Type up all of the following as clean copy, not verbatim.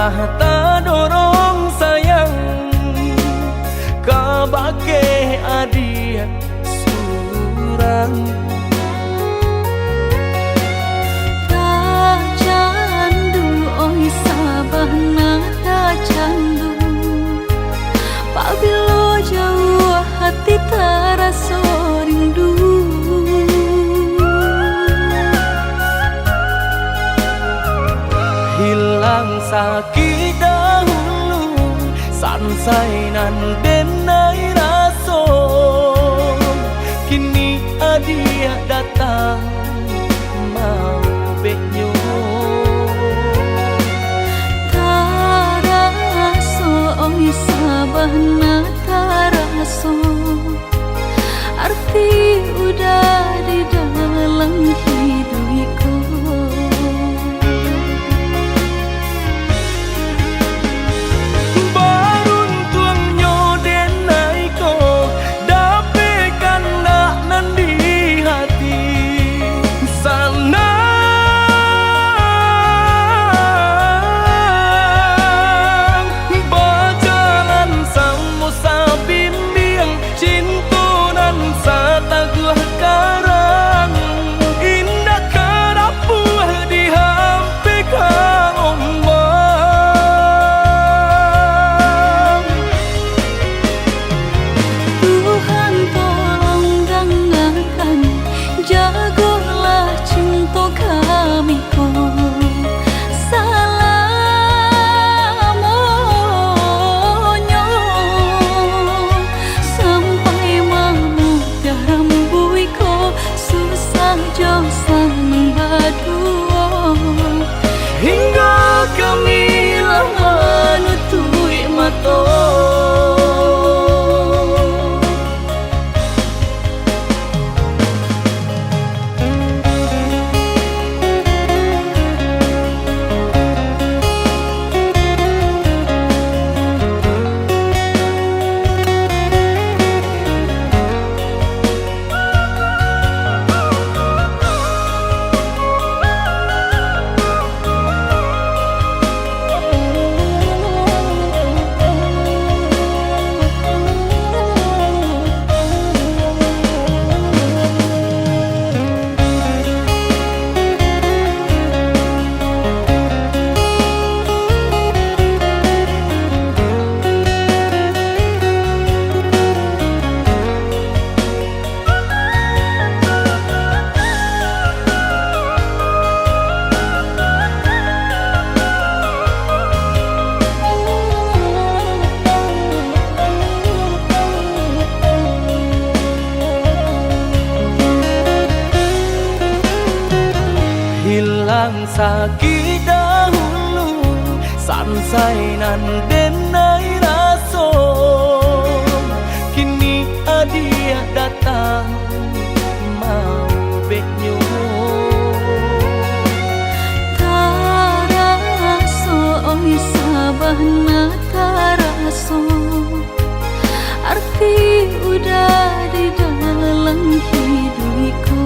tak dorong sayang kabake adia surang. Tak candu oi sabahna tak candu, pabilo jauh hati terasa rindu. Hilang sakit dahulu, sansai nan denai raso, kini adia datang mau benyo. Taraso oi sabahna taraso, arti udah di dalam hidupku. Hingga kami lama nutui mata. Hilang sakit dahulu, sansai nan denai raso, kini adia datang mau benyo. Taraso oi sabahna taraso, arti udah di dalam hidupku.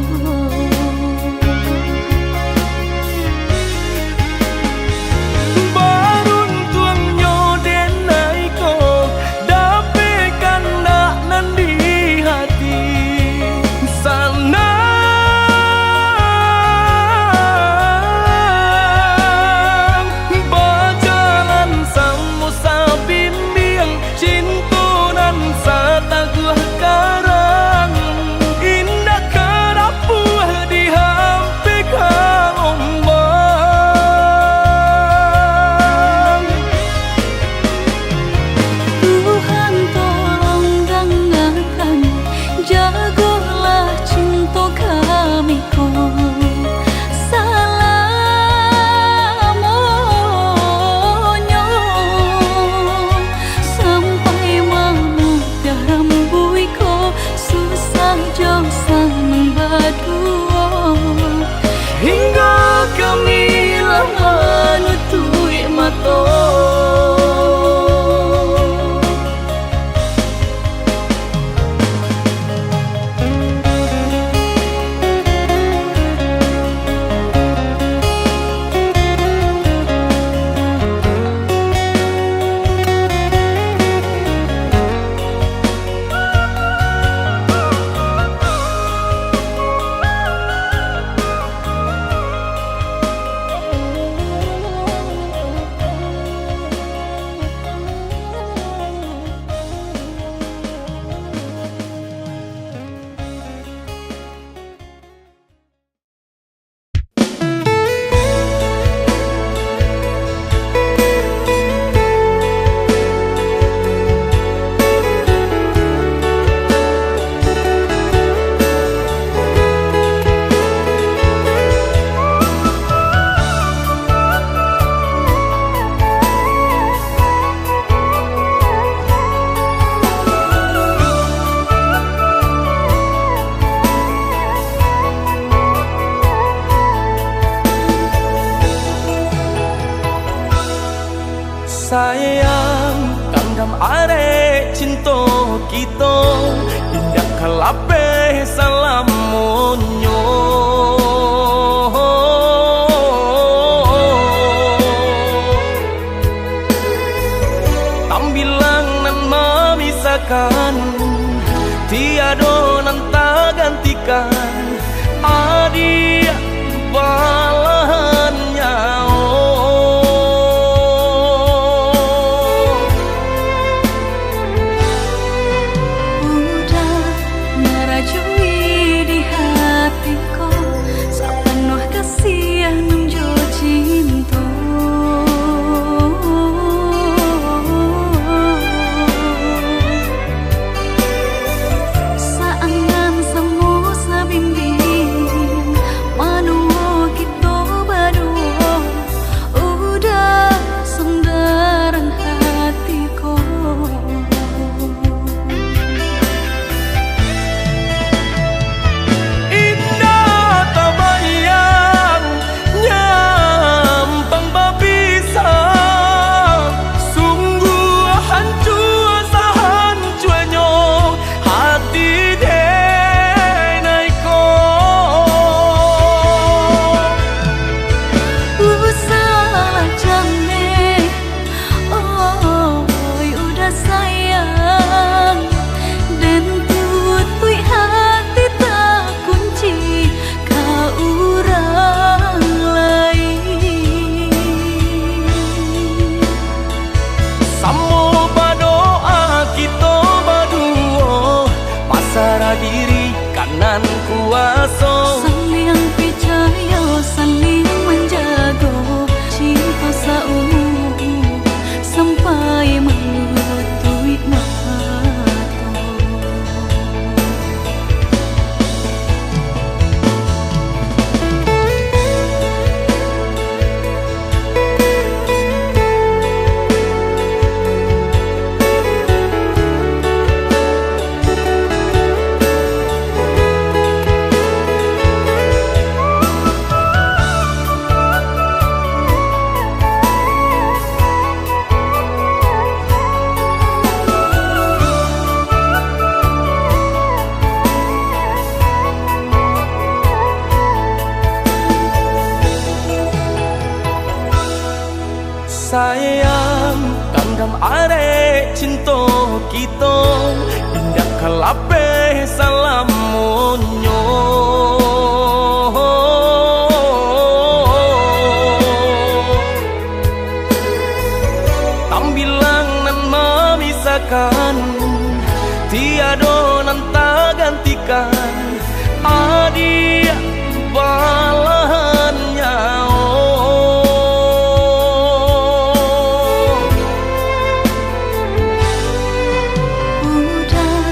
kalape salam monyo tambilang nan memisakan tiado nan tak gantikan adia balahan nyao udah merajui di hatiku sepenuh kasih nunjo cinta saangan semu sabimbing manuo kita berdua udah sundaran hatiku indah tabayang nyampang babisa sungguh hancur sahancuanyo hati denaiko salah jane oh udah sayang dan tutui hati tak kunci kau orang lain samo badoa kita baduo pasrah diri kanan kuaso saling percaya saling menjaga cinta saumu sampai menutui mata sayang kandam are cinta kita indah kalape salam monyo tambilang nan memisakan tiado nan tak gantikan adia balahan nyao udah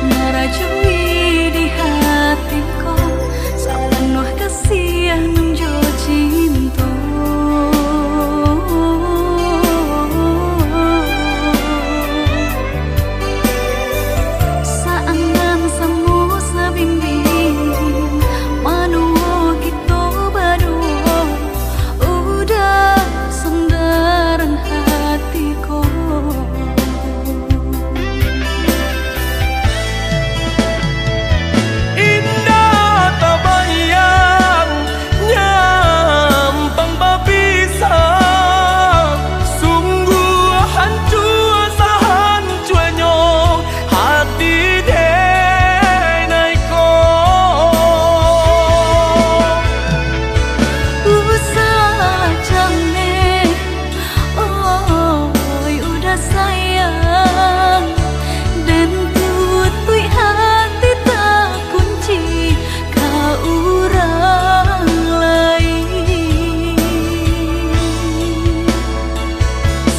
merajui di hatiku sepenuh kasih nunjo cinta saangan semu sabimbing manuo kita berdua udah sundaran hatiku indah tabayang nyampang babisa sungguh hancur sahancuanyo hati denaiko salah jane oh udah sayang dan tutui hati tak kunci kau orang lain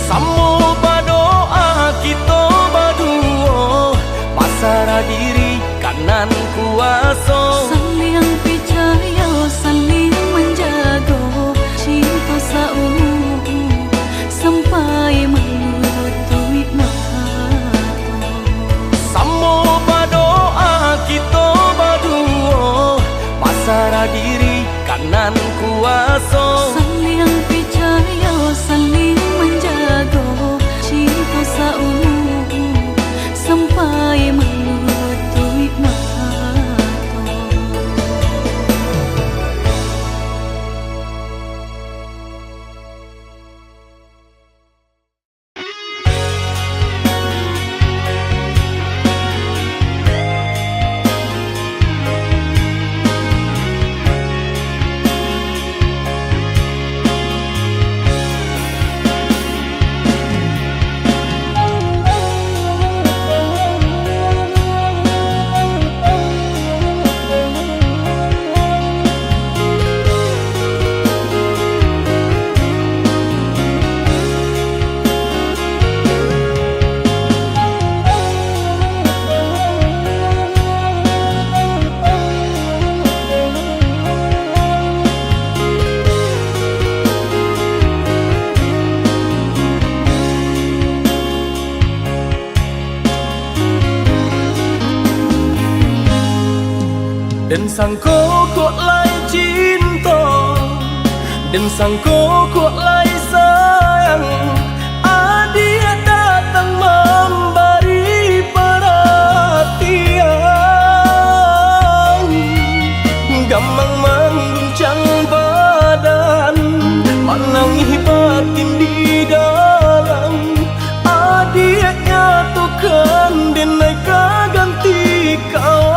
samo badoa kita baduo pasrah diri kanan kuaso saling percaya saling menjaga cinta saumu sampai menutui mata samo badoa kita baduo pasrah diri kanan kuaso saling percaya saling menjaga cinta saumu sampai menutui mata Dan sangko kok lai cinta, dan sangko kok lai sayang. Dia datang memberi perhatian, gampang mengguncang badan, menangis batin di dalam. Dia nyatukan dan naik ganti kawan.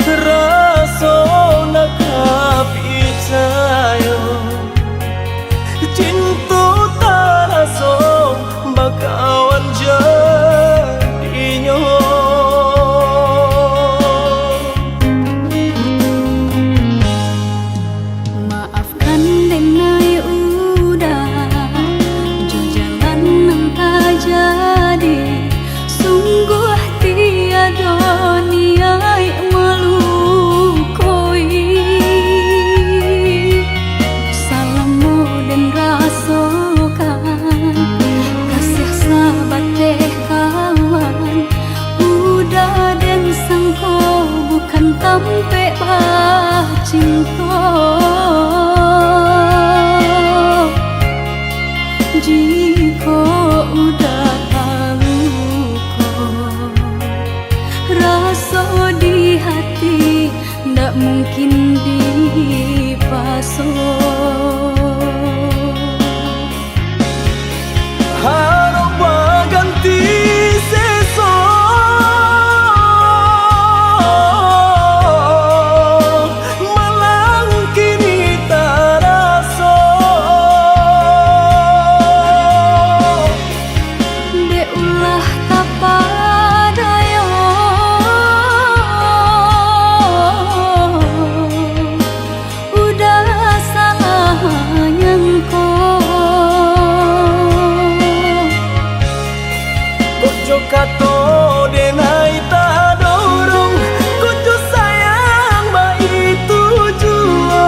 Rasa nak percaya cinta tak rasa bakawan jadinya. Maafkan denai udah jo jalan nang tak jadi. Sungguh tiada niat melukoi. Salahmu dan rasakan kasih sahabat teh kawan. Udah dan sangko bukan tampe bah cinta. Jika udah tahu kok rasa di hati ndak mungkin dipasok. Harap ganti sesok, malang kini tak rasa. Dek ulah kapadaya, udah salah nyangko. Kojo kato denai tak dorong, kojo sayang ba itu jua.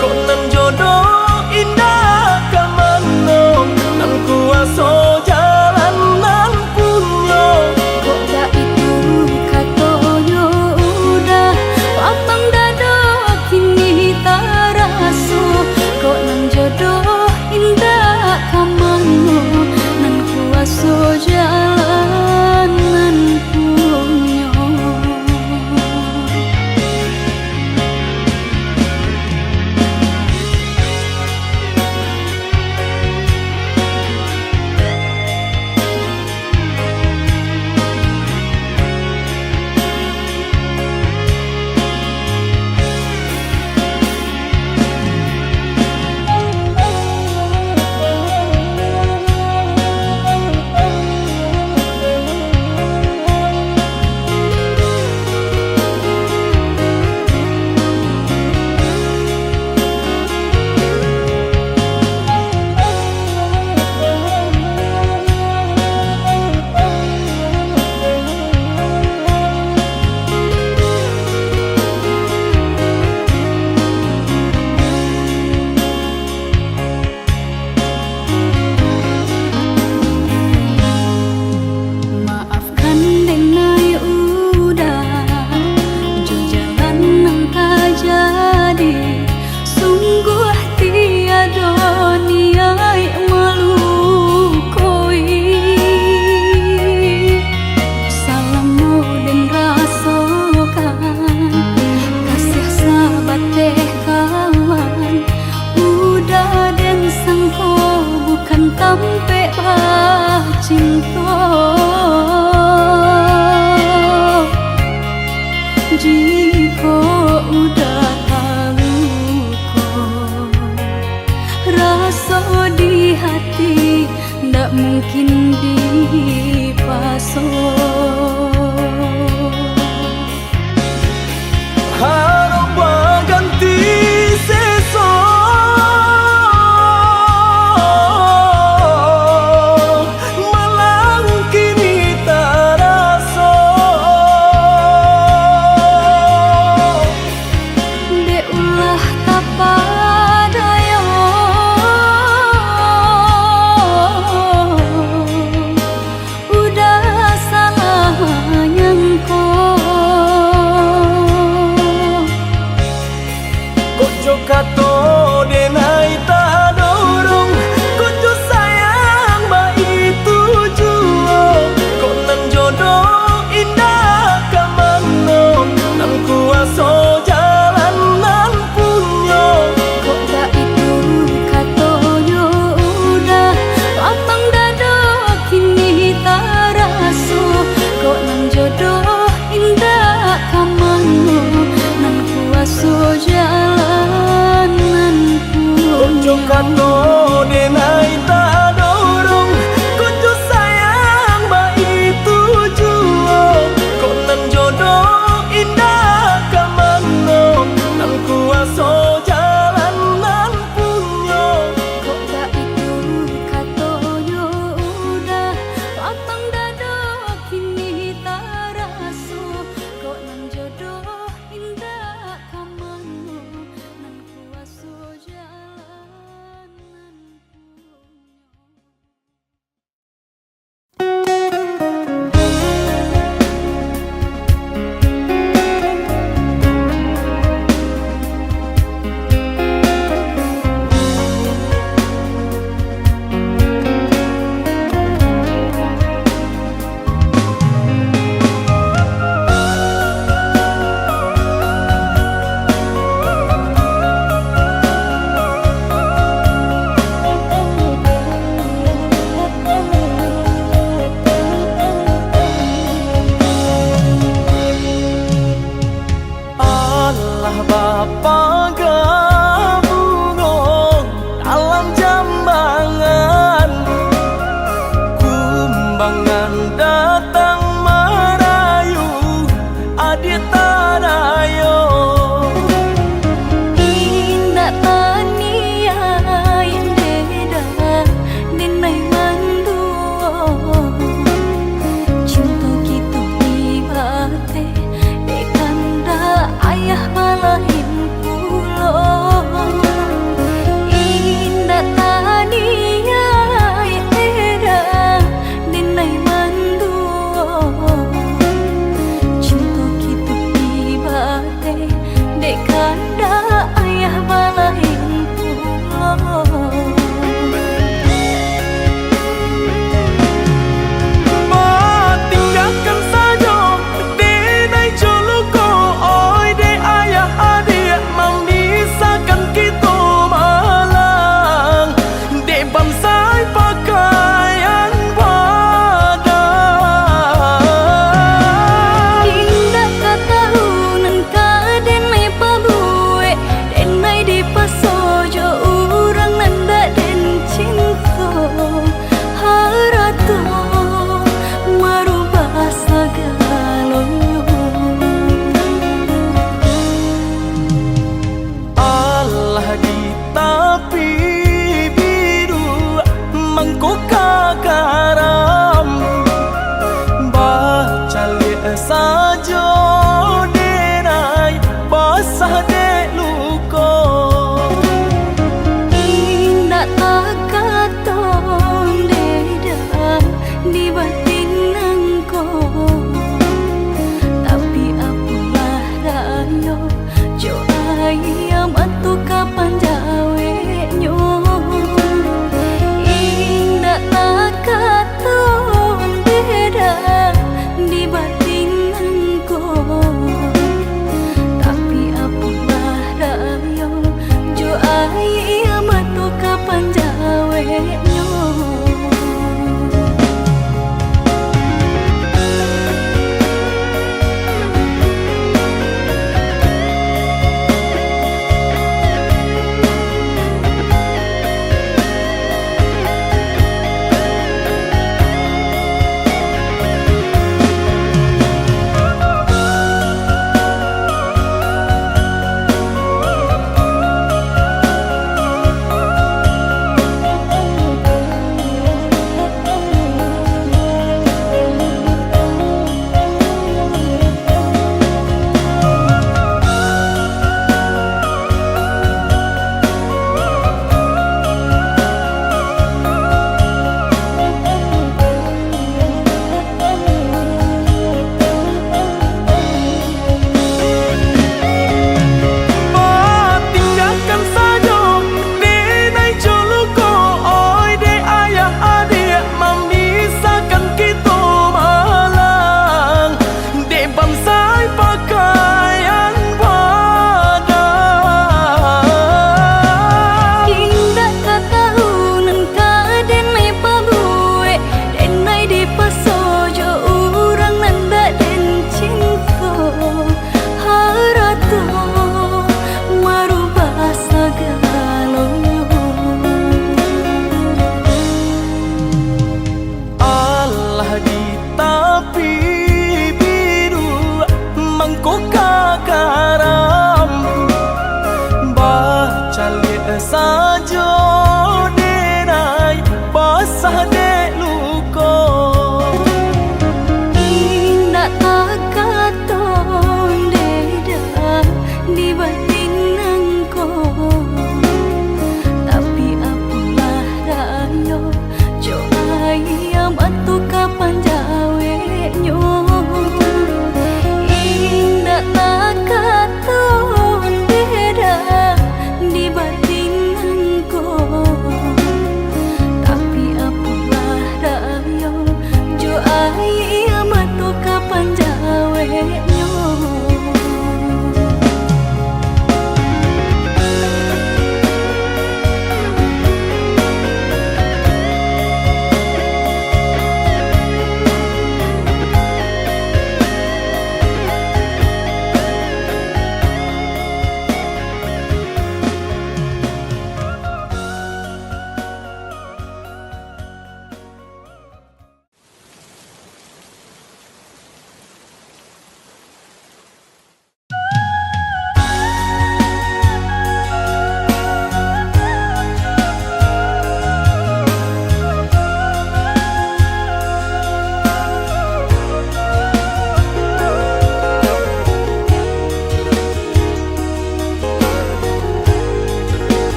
Kok nan jodoh indah kamano, nan kuaso jalan nan punya. Kok dah itu katonyo udah papang dado kini tak raso. Kok nan jodoh indah kamano, nan kuaso jalan nan api biru mangkok kakaram baca lihat saja denai basah dek luko indah tak katon deda di batin nangko tapi apalah rayo jo ayam atu kapan jawe nyo indah tak katon deda di batin nangko tapi apalah rayo jo ayam atu kapan jawe nyo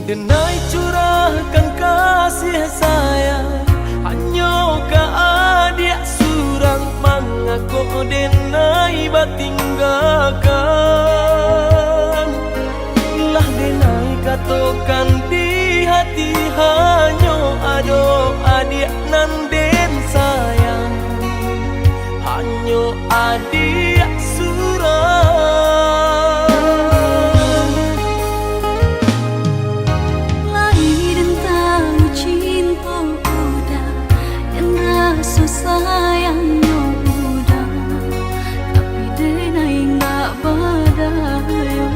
denai curahkan kasih sayang hanya ke adik surang mengaku denai batinggalkan lah denai katakan di hati hanya ada adik nan den sayang hanya adik surang sayangnya udah tapi denai nggak badayo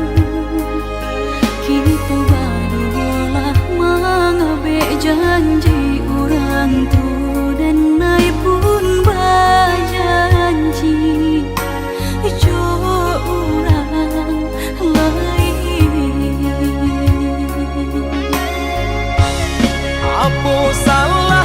kita barulah mengabe janji orang tu denai pun berjanji jo orang lain apa salah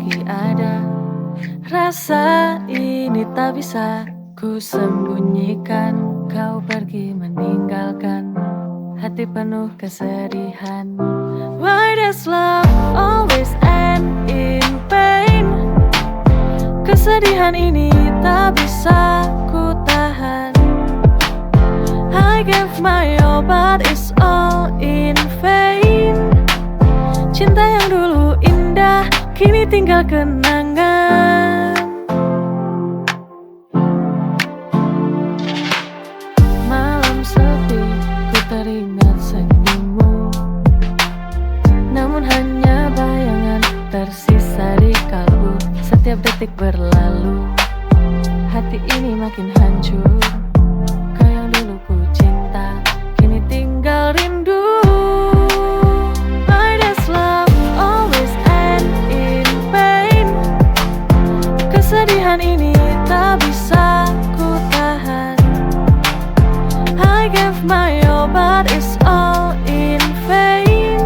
lagi ada. Rasa ini tak bisa ku sembunyikan. Kau pergi meninggalkan hati penuh kesedihan. Why does love always end in pain? Kesedihan ini tak bisa ku tahan. I gave my all but it's all in vain. Cinta yang dulu indah kini tinggal kenangan. Malam sepi ku teringat senyummu, namun hanya bayangan tersisa di kalbu. Setiap detik berlalu, hati ini makin hancur. Kau yang dulu ku cinta kini tinggal rindu. Why does love always end in pain? Kesedihan ini tak bisa ku tahan. I gave my all but it's all in vain.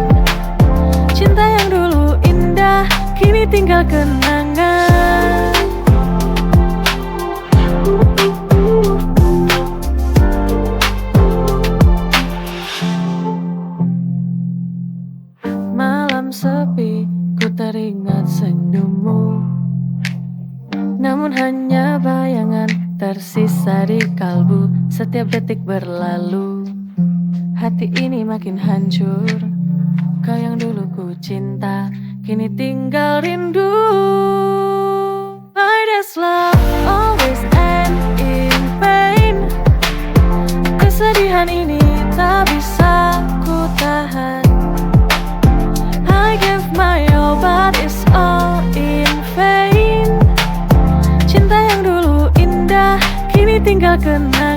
Cinta yang dulu indah kini tinggal kenangan. Malam sepi ku teringat senyummu, namun hanya bayangan tersisa di kalbu. Setiap detik berlalu, hati ini makin hancur. Kau yang dulu ku cinta kini tinggal rindu. Why does love always end in pain? Kesedihan ini tak bisa ku tahan. I gave my all but it's all in vain. Cinta yang dulu indah kini tinggal kenangan.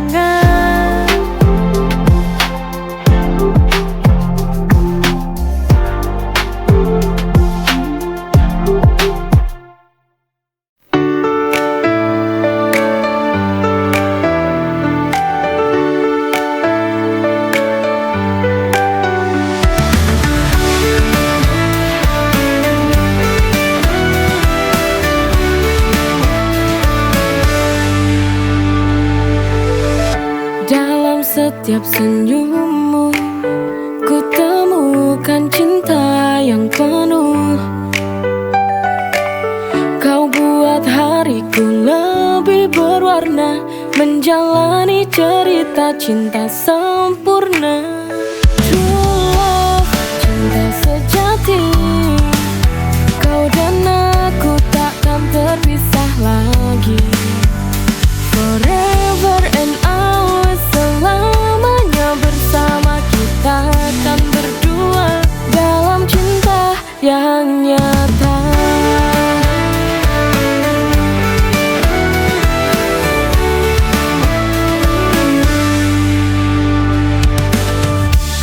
Dalam setiap senyummu ku temukan cinta yang penuh. Kau buat hariku lebih berwarna, menjalani cerita cinta sempurna. True love, cinta sejati. Kau dan aku takkan terpisah lagi. Forever and always, selamanya bersama kita akan berdua dalam cinta yang nyata.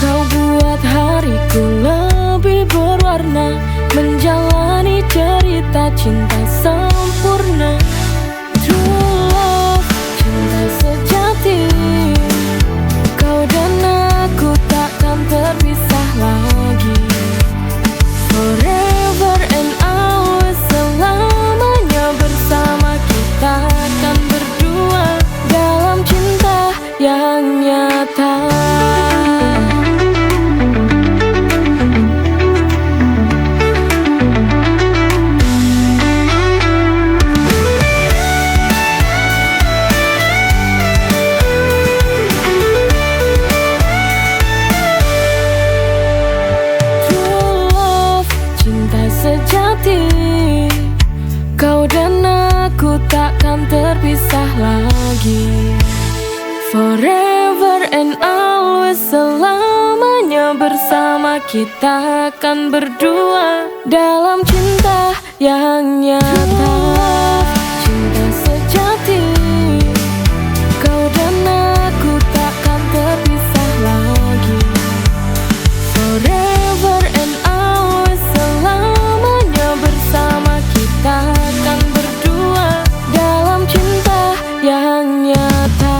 Kau buat hariku lebih berwarna, menjalani cerita cinta sempurna. True love, cinta sejati. Kau dan aku takkan terpisah lagi. Forever and always, selamanya bersama kita akan berdua dalam cinta yang nyata. Kau dan aku takkan terpisah lagi. Forever and always, selamanya bersama kita akan berdua dalam cinta yang nyata. Cinta sejati. Kau dan aku takkan terpisah lagi. Forever and always, selamanya bersama kita akan berdua dalam cinta yang nyata.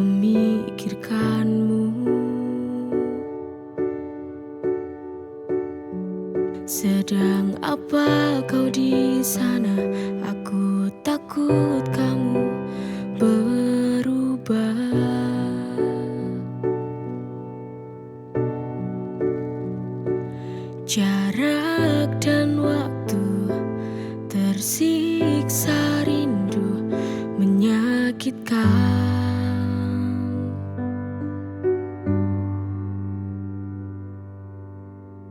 memikirkanmu. Sedang apa kau di sana? Aku takut kamu berubah. Jarak dan waktu, tersiksa rindu, menyakitkan.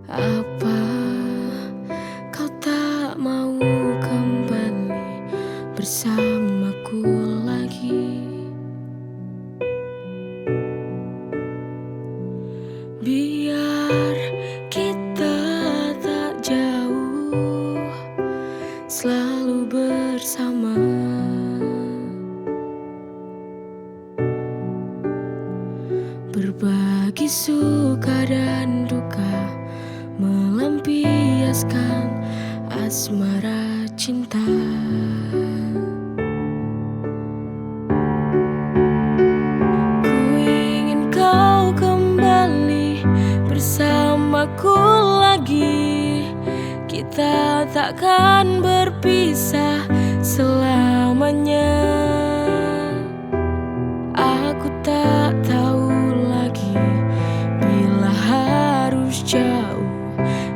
Apa kau tak mau kembali bersamaku lagi? Biar kita tak jauh, selalu bersama. Berbagi suka dan duka, melampiaskan asmara cinta. Ku ingin kau kembali bersamaku lagi. Kita takkan berpisah selamanya. Aku tak tahu lagi bila harus jauh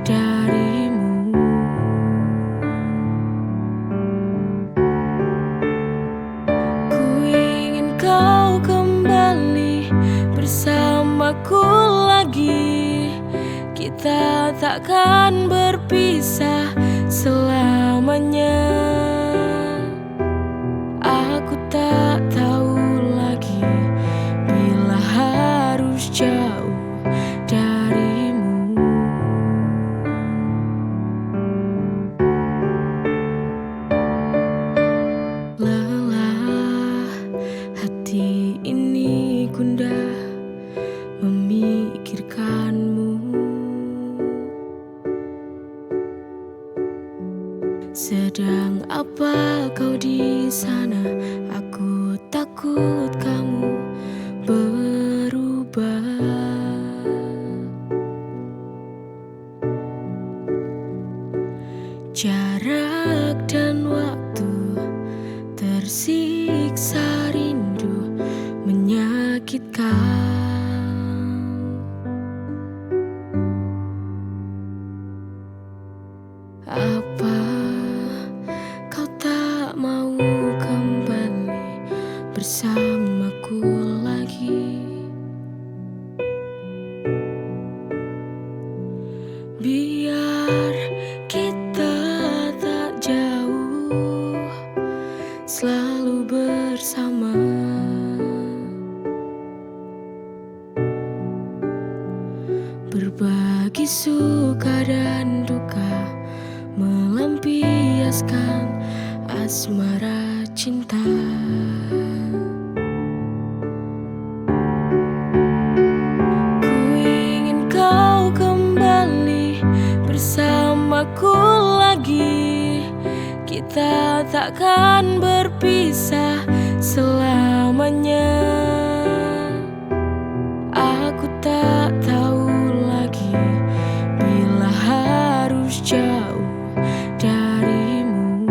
darimu. Ku ingin kau kembali bersamaku lagi. Kita takkan berpisah selamanya. Aku tak tahu lagi bila harus jauh darimu. Lelah hati ini gundah memikirkanmu. Sedang apa kau di sana? Aku takut kamu berubah. Jarak dan waktu, tersiksa rindu, menyakitkan. Apa kau tak mau kembali bersamaku lagi? Biar kita tak jauh, selalu bersama. Berbagi suka dan duka, melampiaskan asmara cinta. Ku ingin kau kembali bersamaku lagi. Kita takkan berpisah selamanya. Aku tak tahu lagi bila harus jauh darimu.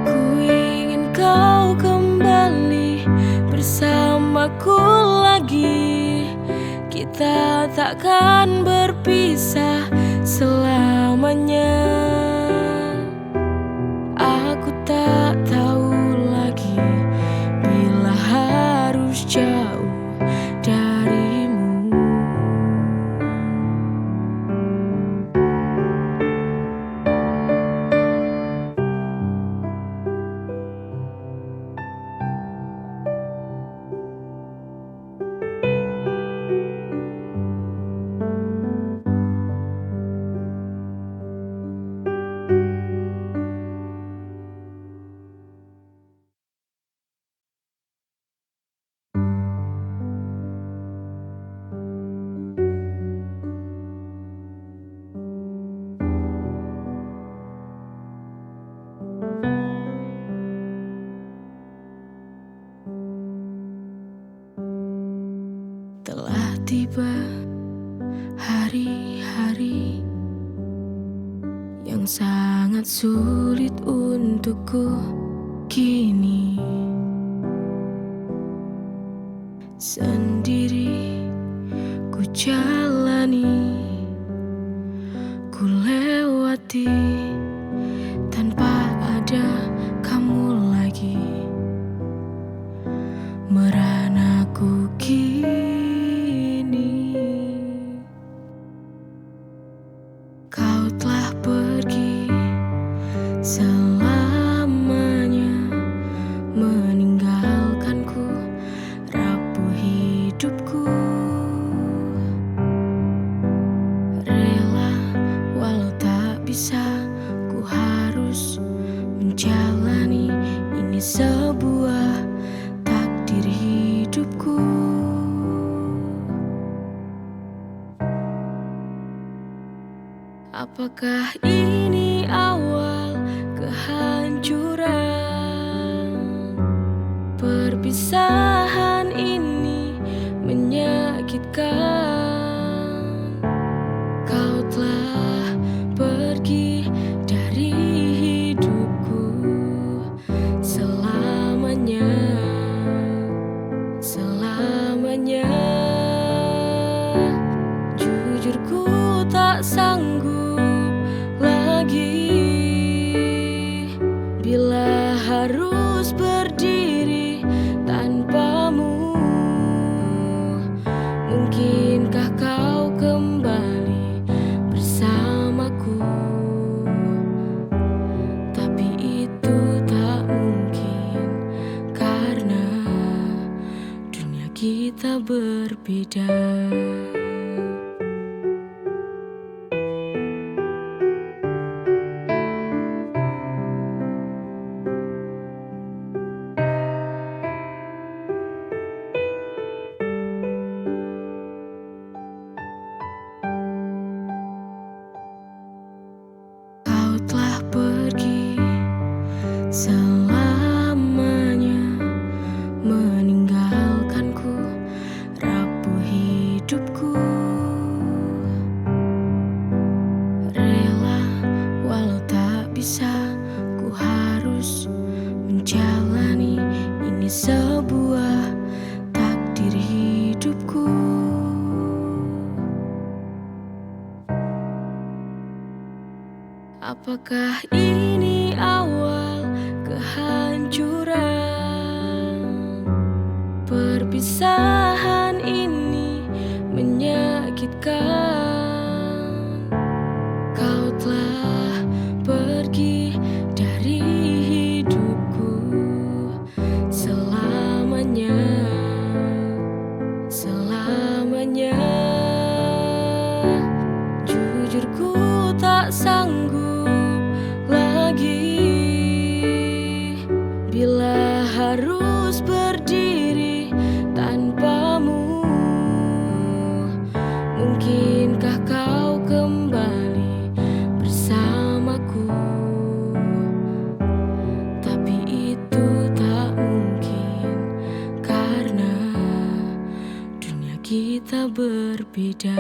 Ku ingin kau kembali bersamaku lagi. Kita takkan berpisah selamanya. Aku tak tahu lagi bila harus jauh darimu. tiba hari-hari yang sangat sulit untukku kini. Sendiri ku jalani, ku lewati tanpa ada kamu lagi. Meranaku kini, kau telah pergi selamanya, meninggalkanku rapuh hidupku. Rela walau tak bisa, ku harus menjalani ini sebuah takdir hidupku. Apakah ini awal kehancuran? Perpisahan ini menyakitkan. Kau telah pergi dari hidupku selamanya, selamanya. Jujur ku tak sanggup lagi bila harus berdiri tanpamu. Mungkinkah kau kembali bersamaku? Tapi itu tak mungkin karena dunia kita berbeda. Kau telah pergi selamanya, meninggalkanku rapuh hidupku. Rela walau tak bisa, ku harus menjalani ini sebuah takdir hidupku. Apakah ini awal kehancuran? Perpisahan ini menyakitkan. Kau telah pergi dari hidupku selamanya, selamanya. Jujur ku tak sanggup lagi bila harus berdiri tanpamu. Mungkinkah kau kembali bersamaku? Tapi itu tak mungkin karena dunia kita berbeda.